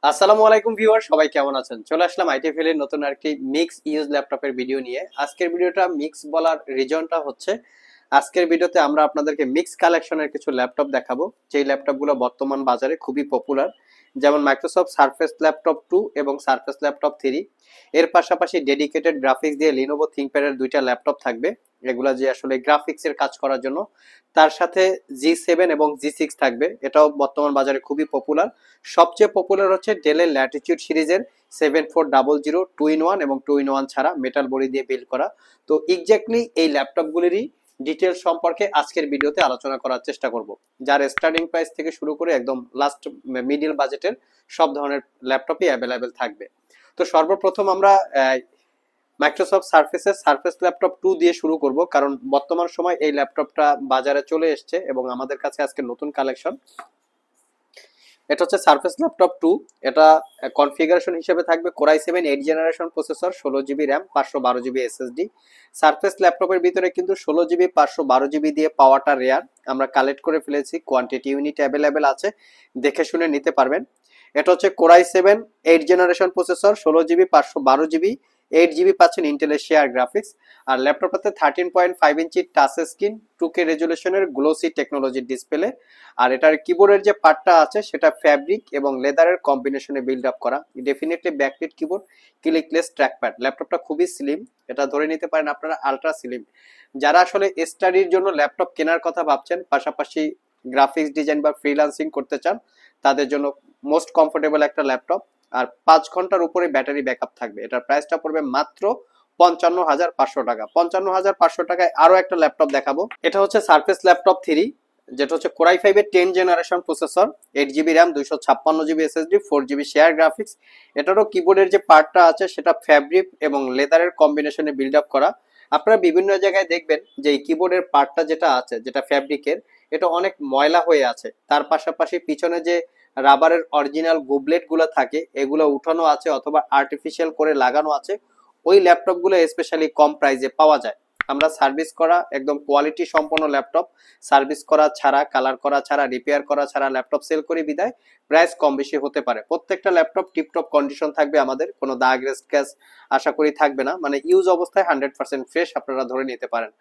আসসালামু আলাইকুম ভিউয়ার, সবাই কেমন আছেন? চলে আসলাম আইটিএফএল এর নতুন আরেকটি মিক্স ইউজ ল্যাপটপের ভিডিও নিয়ে। আজকের ভিডিওটা মিক্স বলার রিজনটা হচ্ছে আজকের ভিডিওতে আমরা আপনাদেরকে মিক্স কালেকশনের কিছু ল্যাপটপ দেখাবো, যেই ল্যাপটপগুলো বর্তমান বাজারে খুবই পপুলার, যেমন মাইক্রোসফট সারফেস ল্যাপটপ 2 এবং সারফেস ল্যাপটপ 3। এর পাশাপাশি ডেডিকেটেড গ্রাফিক্স দিয়ে লিনোভো থিংকপ্যাডের দুইটা ল্যাপটপ থাকবে, এগুলা যে আসলে গ্রাফিক্স এর কাজ করার জন্য। তার সাথে G7 এবং G6 থাকবে, এটাও বর্তমান বাজারে খুবই পপুলার। সবচেয়ে পপুলার হচ্ছে ডেলের ল্যাটিটিউড সিরিজের 7400 2-in-1 এবং 2-in-1 ছাড়া মেটাল বডি দিয়ে বিল্ড করা। তো এক্স্যাক্টলি এই ল্যাপটপগুলিরই ডিটেলস সম্পর্কে আজকের ভিডিওতে আলোচনা করার চেষ্টা করব, যার স্টার্টিং প্রাইস থেকে শুরু করে একদম লাস্ট মিডল বাজেটের সব ধরনের ল্যাপটপই অ্যাভেলেবেল থাকবে। তো সর্বপ্রথম আমরা মাইক্রোসফট সারফেসের সারফেস ল্যাপটপ 2 দিয়ে শুরু করব, কারণ বর্তমান সময় এই ল্যাপটপটা বাজারে চলে এসছে এবং আমাদের কাছে আজকে নতুন কালেকশন। এটা হচ্ছে সারফেস ল্যাপটপ 2। এটা কনফিগারেশন হিসেবে থাকবে core i 7 8 generation processor, 16 GB RAM, 512 GB SSD. Surface ল্যাপটপের ভিতরে কিন্তু 16 জিবি 512 জিবি দিয়ে পাওয়াটা রেয়ার, আমরা কালেক্ট করে ফেলেছি, কোয়ান্টিটি ইউনিট অ্যাভেলেবেল আছে, দেখে শুনে নিতে পারবেন। এটা হচ্ছে core i 7 8 generation processor, 16 GB 512 GB, 8 GB পাচ্ছেন ইন্টেলের শেয়ার গ্রাফিক্স। আর ল্যাপটপটাতে 13.5 ইঞ্চি টাচ স্ক্রিন, 2K রেজুলেশনের গ্লোসি টেকনোলজির ডিসপ্লে। আর এটার কিবোর্ডের যে পার্টটা আছে সেটা ফ্যাব্রিক এবং লেদারের কম্বিনেশনে বিল্ড আপ করা। Definitely backlit keyboard, clickless trackpad. ল্যাপটপটা খুবই স্লিম, এটা ধরে নিতে পারেন আপনারা আলট্রা স্লিম। যারা আসলে স্টাডির জন্য ল্যাপটপ কেনার কথা ভাবছেন, পাশাপাশি গ্রাফিক্স ডিজাইন বা ফ্রিল্যান্সিং করতে চান, তাদের জন্য মোস্ট কমফোর্টেবল একটা ল্যাপটপ। আর 5 ঘন্টার উপরে ব্যাটারি ব্যাকআপ থাকবে। এটার প্রাইসটা পড়বে মাত্র 55,500 টাকা। 55,500 টাকায় আরো একটা ল্যাপটপ দেখাবো, এটা হচ্ছে সারফেস ল্যাপটপ 3, যেটা হচ্ছে কোরাই 5 এর 10 generation processor, 8 GB RAM, 256 GB SSD, 4 GB share graphics. এটারও কিবোর্ডের যে পার্টটা আছে সেটা ফ্যাব্রিক এবং লেদারের কম্বিনেশনে বিল্ড আপ করা। আপনারা বিভিন্ন জায়গায় দেখবেন যে এই কিবোর্ডের পার্টটা যেটা আছে, যেটা ফ্যাব্রিকের, এটা অনেক ময়লা হয়ে আছে। তার পাশাপাশি পিছনে যে রাবারের অরিজিনাল গুবলেট গুলো থাকে, এগুলো উঠানো আছে অথবা আর্টিফিশিয়াল করে লাগানো আছে। ওই ল্যাপটপ গুলো স্পেশালি কম প্রাইসে পাওয়া যায়। আমরা সার্ভিস করা একদম কোয়ালিটি সম্পন্ন ল্যাপটপ, সার্ভিস করা ছাড়া, কালার করা ছাড়া, রিপেয়ার করা ছাড়া ল্যাপটপ সেল করি বিদায় প্রাইস কম বেশি হতে পারে। প্রত্যেকটা ল্যাপটপ টিপটপ কন্ডিশন থাকবে, আমাদের কোনো দাগ স্ক্র্যাচ আশা করি থাকবে না, মানে ইউজ অবস্থায় 100% ফ্রেশ আপনারা ধরে নিতে পারেন।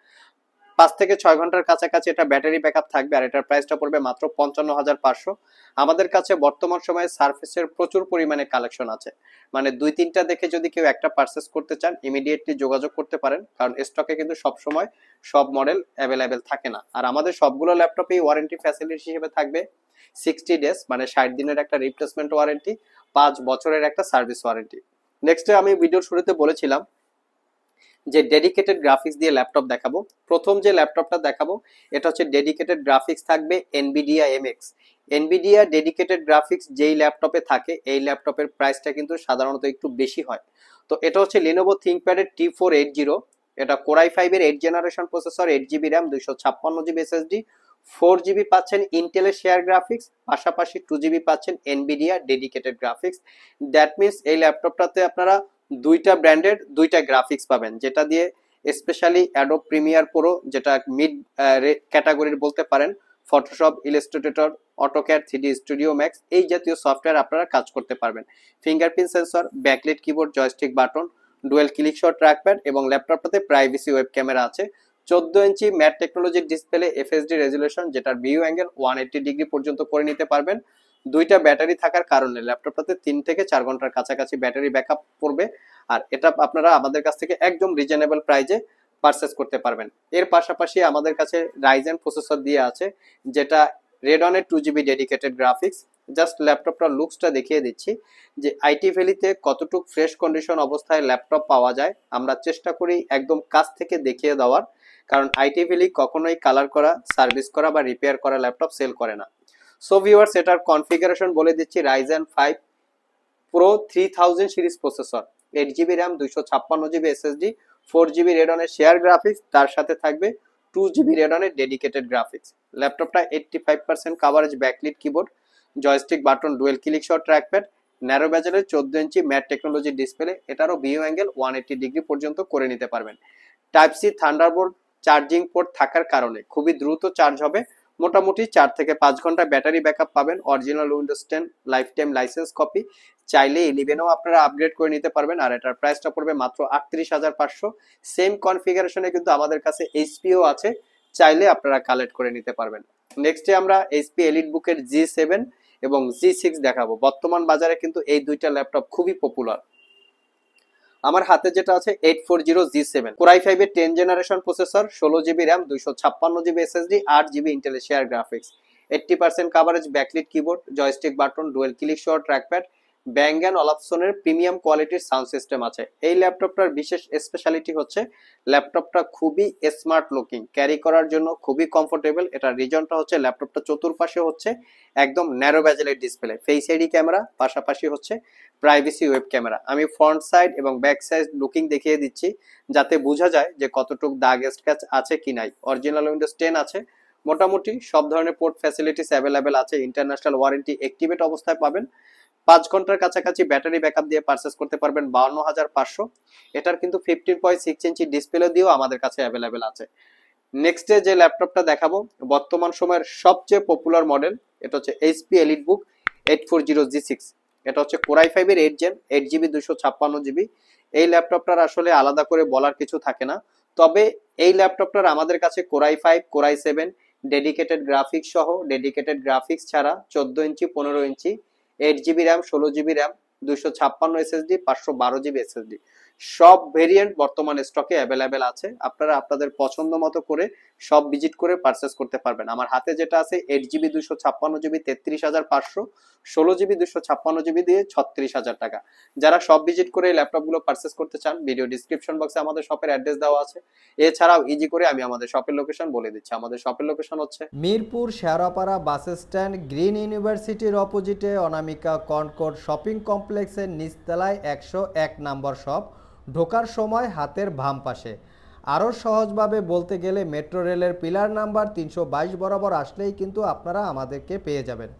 5 থেকে 6 ঘন্টার কাছাকাছি এটা ব্যাটারি ব্যাকআপ থাকবে। আর এটার প্রাইসটা পড়বে মাত্র 55,500। আমাদের কাছে বর্তমান সময়ে সার্ফেসের প্রচুর পরিমাণে কালেকশন আছে, মানে 2-3টা দেখে যদি কেউ একটা পারচেস করতে চান ইমিডিয়েটলি যোগাযোগ করতে পারেন, কারণ স্টকে কিন্তু সব সময় সব মডেল অ্যাভেলেবেল থাকে না। আর আমাদের সবগুলো ল্যাপটপেই ওয়ারেন্টি ফ্যাসিলিটি হিসেবে থাকবে 60 ডেজ, মানে 60 দিনের একটা রিপ্লেসমেন্ট ওয়ারেন্টি, 5 বছরের একটা সার্ভিস ওয়ারেন্টি। নেক্সটে আমি ভিডিওর শুরুতে বলেছিলাম যে ডেডিকেটেড গ্রাফিক্স দিয়ে ল্যাপটপ দেখাবো। প্রথম যে ল্যাপটপটা দেখাবো এটা হচ্ছে ডেডিকেটেড গ্রাফিক্স থাকবে Nvidia MX. Nvidia dedicated graphics যেই ল্যাপটপে থাকে, এই ল্যাপটপের প্রাইসটা কিন্তু সাধারণত একটু বেশি হয়। তো এটা হচ্ছে লিনোভো থিংকপ্যাডের T480। এটা কোরাই 5 এর 8 generation processor, 8 GB RAM, 256 GB SSD, 4 GB পাচ্ছেন ইন্টেলের শেয়ার গ্রাফিক্স, পাশাপাশি 2 জিবি পাচ্ছেন Nvidia dedicated graphics. That means এই ল্যাপটপটাতে আপনারা দুইটা ব্র্যান্ডের দুইটা গ্রাফিক্স পাবেন, যেটা দিয়ে স্পেশালি অ্যাডোব প্রিমিয়ার প্রো, যেটা মিড ক্যাটাগরির বলতে পারেন, Photoshop, Illustrator, AutoCAD, 3D studio max, এই জাতীয় সফটওয়্যার আপনারা কাজ করতে পারবেন। Fingerprint sensor, backlight keyboard, joystick button, dual click shot trackpad এবং ল্যাপটপটাতে প্রাইভেসি ওয়েব ক্যামেরা আছে। 14 ইঞ্চি ম্যাট টেকনোলজির ডিসপ্লে, এফএসডি রেজুলেশন, যেটার ভিউ অ্যাঙ্গেল 180 ডিগ্রি পর্যন্ত করে নিতে পারবেন। দুইটা ব্যাটারি থাকার কারণে ল্যাপটপটাতে 3 থেকে 4 ঘন্টার কাছাকাছি ব্যাটারি ব্যাকআপ পড়বে। আর এটা আপনারা আমাদের কাছ থেকে একদম রিজনেবল প্রাইজে পারচেস করতে পারবেন। এর পাশাপাশি আমাদের কাছে রাইজেন প্রসেসর দিয়ে আছে, যেটা রেডনের 2 জিবি ডেডিকেটেড গ্রাফিক্স। জাস্ট ল্যাপটপটার লুকসটা দেখিয়ে দিচ্ছি যে আইটি ভ্যালিতে কতটুক ফ্রেশ কন্ডিশন অবস্থায় ল্যাপটপ পাওয়া যায়, আমরা চেষ্টা করি একদম কাছ থেকে দেখিয়ে দেওয়ার, কারণ আইটি ভ্যালি কখনোই কালার করা, সার্ভিস করা বা রিপেয়ার করা ল্যাপটপ সেল করে না। সো ভিউয়ার্স, এটার কনফিগারেশন বলে দিচ্ছি। Ryzen 5 pro 3000 series processor, 8 GB RAM, 256 GB SSD, 4 GB রেডনের শেয়ার গ্রাফিক্স, তার সাথে থাকবে 2 জিবি রেডনের ডেডিকেটেড গ্রাফিক্স। ল্যাপটপটা 85% coverage, backlit keyboard, joystick button, dual click shot trackpad, narrow বেজেলের 14 ইঞ্চি ম্যাট টেকনোলজির ডিসপ্লে। এটারও ভিউ অ্যাঙ্গেল 180 ডিগ্রি পর্যন্ত করে নিতে পারবেন। Type C Thunderbolt charging port থাকার কারণে খুবই দ্রুত চার্জ হবে, মোটামুটি 4 থেকে 5 ঘন্টা ব্যাটারি ব্যাকআপ পাবেন। Original Windows 10 life time licence copy, চাইলে 11ও আপনারা আপগ্রেড করে নিতে পারবেন। আর এটার প্রাইসটা পড়বে মাত্র 38,500। সেম কনফিগারেশনে কিন্তু আমাদের কাছে এইচপিও আছে, চাইলে আপনারা কালেক্ট করে নিতে পারবেন। নেক্সটে আমরা এইচপি এলিট বুকের G7 এবং G6 দেখাবো। বর্তমান বাজারে কিন্তু এই দুইটা ল্যাপটপ খুবই পপুলার। আমার হাতে যেটা আছে 840G7 Core i5 এর 10 generation processor, 16GB RAM, 256GB SSD, 8GB ইন্টেলের share graphics, 80% coverage, backlit keyboard, joystick button, dual click সহ ট্র্যাকপ্যাড, ব্যাং এন্ড অলাপসনের প্রিমিয়াম কোয়ালিটির সাউন্ড সিস্টেম আছে। এই ল্যাপটপটার বিশেষ স্পেশালিটি হচ্ছে ল্যাপটপটা খুবই স্মার্ট লুকিং, ক্যারি করার জন্য খুবই কমফোর্টেবল। এটার রিজনটা হচ্ছে ল্যাপটপটা চতুর্পাশে হচ্ছে একদম ন্যারো বেজেলের ডিসপ্লে, ফেস আইডি ক্যামেরা, পাশাপাশি হচ্ছে প্রাইভেসি ওয়েব ক্যামেরা। আমি ফ্রন্ট সাইড এবং ব্যাক সাইড লুকিং দেখিয়ে দিচ্ছি যাতে বোঝা যায় যে কতটুক দাগ স্ক্র্যাচ আছে কি নাই। অরিজিনাল উইন্ডোজ 10 আছে, মোটামুটি সব ধরনের পোর্ট ফ্যাসিলিটিস অ্যাভেলেবেল আছে। ইন্টারন্যাশনাল ওয়ারেন্টি অ্যাক্টিভেট অবস্থায় পাবেন। 5 ঘন্টার কাছাকাছি ব্যাটারি ব্যাকআপ দিয়ে পারচেস করতে পারবেন 52,500। এটার কিন্তু 15.6 ইঞ্চি ডিসপ্লে দিয়েও আমাদের কাছে অ্যাভেলেবেল আছে। নেক্সটে যে ল্যাপটপটা দেখাবো বর্তমান সময়ের সবচেয়ে পপুলার মডেল, এটা হচ্ছে এইচপি এলিট বুক 840G6। এটা হচ্ছে Core i5 এর 8 জেন, 8GB 256GB। এই ল্যাপটপটার আসলে আলাদা করে বলার কিছু থাকে না, তবে এই ল্যাপটপটার আমাদের কাছে Core i5, Core i7 dedicated graphics সহ, ডেডিকেটেড গ্রাফিক্স ছাড়া 14 ইঞ্চি, 15 ইঞ্চি, 8GB RAM, 16GB RAM, 256 SSD, 512GB SSD, সব ভেরিয়েন্ট বর্তমানে স্টকে অ্যাভেলেবেল আছে। আপনারা আপনাদের পছন্দ মতো করে সব ভিজিট করে পারচেস করতে পারবেন। আমার হাতে যেটা আছে 8GB 256GB 33,500, 16GB 256GB দিয়ে 36,000 টাকা। যারা সব ভিজিট করে এই ল্যাপটপগুলো পারচেস করতে চান, ভিডিও ডিসক্রিপশন বক্সে আমাদের শপের অ্যাড্রেস দেওয়া আছে। এছাড়াও ইজি করে আমি আমাদের শপের লোকেশন বলে দিচ্ছি। আমাদের শপের লোকেশন হচ্ছে Mirpur Shewrapara bus stand, green ইউনিভার্সিটির অপোজিটে অনামিকা কনকর্ড শপিং কমপ্লেক্সের নিচতলায় 101 নম্বর শপ। ঢোকার সময় হাতের বাম পাশে। আরও সহজভাবে বলতে গেলে মেট্রো রেলের পিলার নাম্বার 322 বরাবর আসলেই কিন্তু আপনারা আমাদেরকে পেয়ে যাবেন।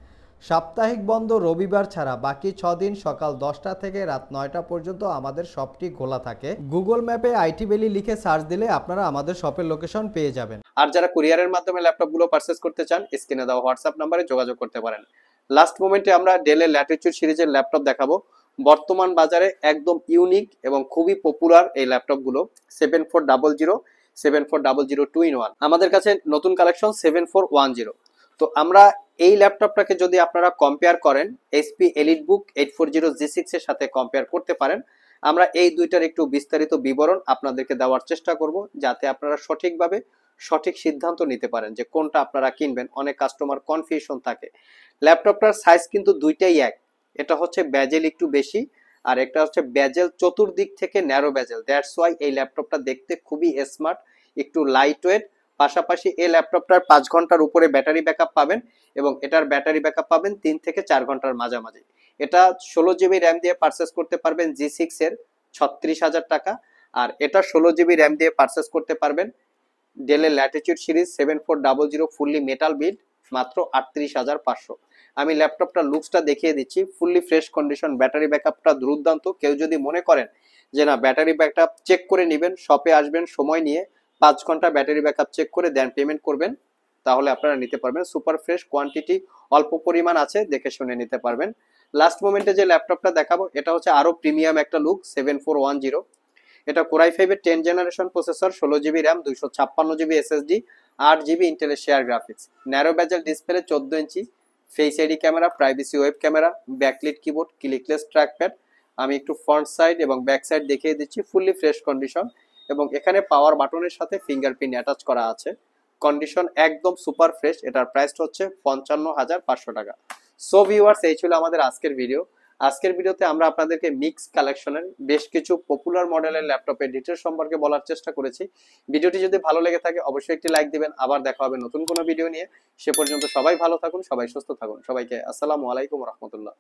সাপ্তাহিক বন্ধ রবিবার ছাড়া বাকি 6 দিন সকাল 10টা থেকে রাত 9টা পর্যন্ত আমাদের শপটি খোলা থাকে। গুগল ম্যাপে আইটি ভ্যালি লিখে সার্চ দিলে আপনারা আমাদের শপের লোকেশন পেয়ে যাবেন। আর যারা কুরিয়ারের মাধ্যমে ল্যাপটপগুলো পারচেস করতে চান, স্ক্রিনে দেওয়া হোয়াটসঅ্যাপ নাম্বারে যোগাযোগ করতে পারেন। লাস্ট মোমেন্টে আমরা ডেলের ল্যাটিটিউড সিরিজের ল্যাপটপ দেখাবো। বর্তমান বাজারে একদম ইউনিক এবং খুবই পপুলার এই ল্যাপটপগুলো 7400, 7400 2-in-1। আমাদের কাছে নতুন কালেকশন 7410। তো আমরা এই ল্যাপটপটাকে যদি আপনারা কম্পেয়ার করেন এইচপি এলিট বুক 840G6 এর সাথে কম্পেয়ার করতে পারেন। আমরা এই দুইটার একটু বিস্তারিত বিবরণ আপনাদেরকে দেওয়ার চেষ্টা করব, যাতে আপনারা সঠিকভাবে সঠিক সিদ্ধান্ত নিতে পারেন যে কোনটা আপনারা কিনবেন। অনেক কাস্টমার কনফিউশন থাকে। ল্যাপটপটার সাইজ কিন্তু দুইটাই এক। এটা হচ্ছে ব্যাজেল একটু বেশি, আর একটা হচ্ছে ব্যাজেল চতুর্দিক থেকে ন্যারো ব্যাজেল। দ্যাটস ওয়াই এই ল্যাপটপটা দেখতে খুবই স্মার্ট, একটু লাইট ওয়েট। পাশাপাশি এই ল্যাপটপটার 5 ঘন্টার উপরে ব্যাটারি ব্যাকআপ পাবেন এবং এটার ব্যাটারি ব্যাকআপ পাবেন 3 থেকে 4 ঘন্টার মাঝামাঝি। এটা 16GB RAM দিয়ে পারচেস করতে পারবেন G6 এর 36,000 টাকা, আর এটা 16GB RAM দিয়ে পারচেস করতে পারবেন ডেলের Latitude series 7400 fully metal build মাত্র 38,500। আমি ল্যাপটপটার লুকসটা দেখিয়ে দিচ্ছি, ফুললি ফ্রেশ কন্ডিশন, ব্যাটারি ব্যাকআপটা দুর্দান্ত। কেউ যদি মনে করেন যে না ব্যাটারি ব্যাকআপ চেক করে নেবেন, শপে আসবেন সময় নিয়ে 5 ঘন্টা ব্যাটারি ব্যাকআপ চেক করে দেন পেমেন্ট করবেন, তাহলে আপনারা নিতে পারবেন। সুপার ফ্রেশ, কোয়ান্টিটি অল্প পরিমাণ আছে, দেখে শুনে নিতে পারবেন। লাস্ট মোমেন্টে যে ল্যাপটপটা দেখাবো এটা হচ্ছে আরো প্রিমিয়াম একটা লুক 7410। এটা Core i5 এর 10 generation processor, 16GB RAM, 256GB SSD, 8GB ইন্টেলের share graphics, narrow bezel display, 14 inch, face ID camera, privacy web camera, backlit keyboard, clickless trackpad. আমি একটু ফ্রন্ট সাইড এবং ব্যাক সাইড দেখিয়ে দিচ্ছি, fully fresh condition এবং এখানে পাওয়ার বাটনের সাথে ফিঙ্গারপ্রিন্ট অ্যাটাচ করা আছে। কন্ডিশন একদম সুপার ফ্রেশ। এটার প্রাইস হচ্ছে 55,500 টাকা। সো ভিউয়ার্স, এই ছিল আমাদের আজকের ভিডিও। আজকের ভিডিওতে আমরা আপনাদেরকে মিক্স কালেকশনের বেশ কিছু পপুলার মডেলের ল্যাপটপের ডিটেলস সম্পর্কে বলার চেষ্টা করেছি। ভিডিওটি যদি ভালো লেগে থাকে অবশ্যই একটি লাইক দিবেন। আবার দেখা হবে নতুন কোনো ভিডিও নিয়ে। সে পর্যন্ত সবাই ভালো থাকুন, সবাই সুস্থ থাকুন। সবাইকে আসসালামু আলাইকুম রহমতুল্লাহ।